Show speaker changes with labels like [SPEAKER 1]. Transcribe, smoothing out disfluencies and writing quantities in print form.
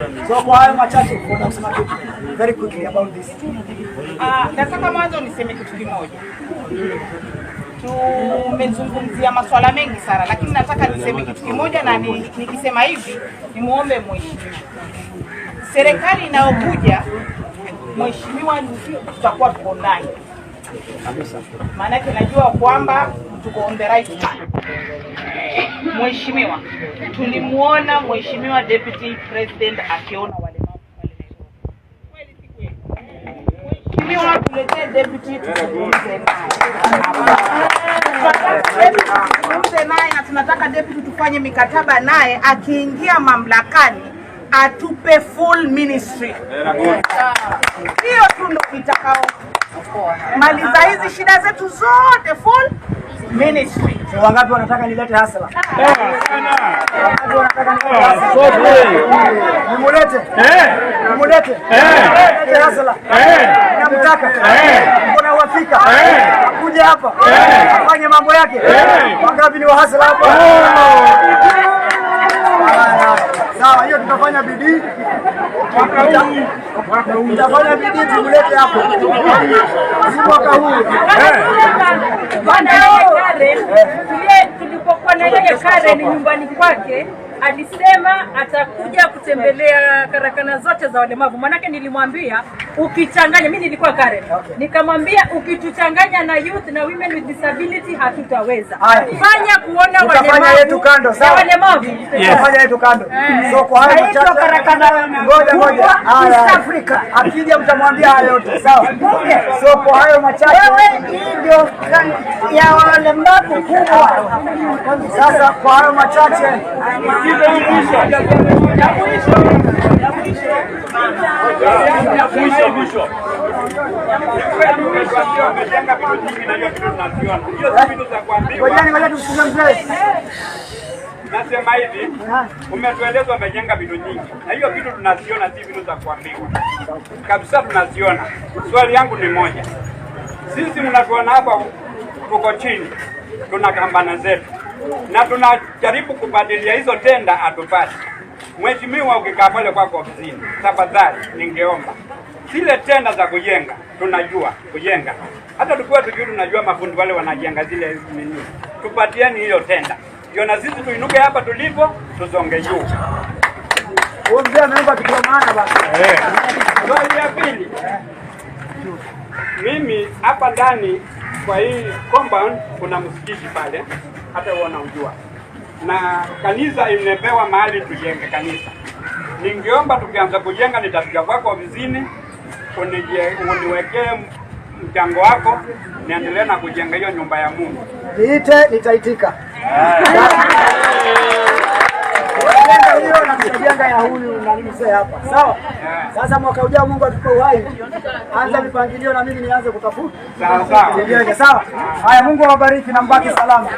[SPEAKER 1] So kwa hayo machache unasema kitu very quickly about this.
[SPEAKER 2] Nataka mwanzo niseme kitu kimoja. Tumezungumzia masuala mengi sana, lakini nataka niseme kitu kimoja, na nikisema hivi nimuombe mheshimiwa. Serikali inayokuja mheshimiwa tutakuwa tuko naye kabisa. Maana yake najua kwamba tuko on the right track. Mheshimiwa, tulimuona mheshimiwa deputy president akiona walemavu pale Nairobi. Kweli si kweli? Mheshimiwa, tuletee deputy tuzungumze naye na tunataka deputy tufanye mikataba naye, akiingia mamlakani atupe full ministry. Hiyo tu ndio itakao maliza hizi shida zetu zote, full ministry.
[SPEAKER 1] So wangapi wanataka nilete hasla? Nimulete? Nimulete? Nilete hasla? Namtaka? Kuna uhakika? Kuja hapa? Afanye mambo yake? Wangapi ni wa hasla hapa? Sawa, hiyo tutafanya bidii. Tutafanya bidii tumlete hapo. Mwaka huu.
[SPEAKER 3] Tulipokuwa na yeye Karen nyumbani kwake, alisema atakuja kutembelea karakana zote za walemavu. Manake nilimwambia ukichanganya, mimi nilikuwa Karen, nikamwambia ukituchanganya na youth na women with disability hatutaweza. Fanya kuona walemavu
[SPEAKER 1] yetu kando, sawa?
[SPEAKER 3] Walemavu
[SPEAKER 1] Tutafanya yetu kando. So kwa hayo machache karakana ngoja Afrika akija mtamwambia hayo yote, sawa? So kwa hayo machache ndio ya walemavu kubwa. Sasa kwa hayo machache
[SPEAKER 4] nasema hivi, umetueleza umejenga vitu nyingi, na hiyo vitu tunaziona, si vitu za kuambiwa kabisa, tunaziona. Swali yangu ni moja, sisi mnatuona hapa tuko chini, tuna kambana zetu na tunajaribu kubadilia hizo tenda atupate. Mheshimiwa, ukikaa pale kwako ofisini, tafadhali ningeomba zile tenda za kujenga, tunajua kujenga, hata tukiwa tunajua mafundi wale wanajenga zile nini, tupatieni hiyo tenda ndio na sisi tuinuke hapa tulipo tusonge juu.
[SPEAKER 1] Huyo mzee anaomba kitu maana basi.
[SPEAKER 4] Swali ya pili, mimi hapa ndani kwa hii compound kuna msikiti pale, hata uona ujua, na kanisa imepewa mahali tujenge kanisa. Ningeomba tukianza kujenga nitafika kwako ofisini uniwekee mchango wako niendelee na kujenga hiyo nyumba ya Mungu.
[SPEAKER 1] Niite nitaitika. Hiyo na kujenga ya huyu na mzee hapa. Sawa? Sasa mwaka ujao Mungu atupe uhai. Anza mipangilio na mimi nianze kutafuta.
[SPEAKER 4] Sawa sawa.
[SPEAKER 1] Sawa? Haya, Mungu awabariki na mbaki salama.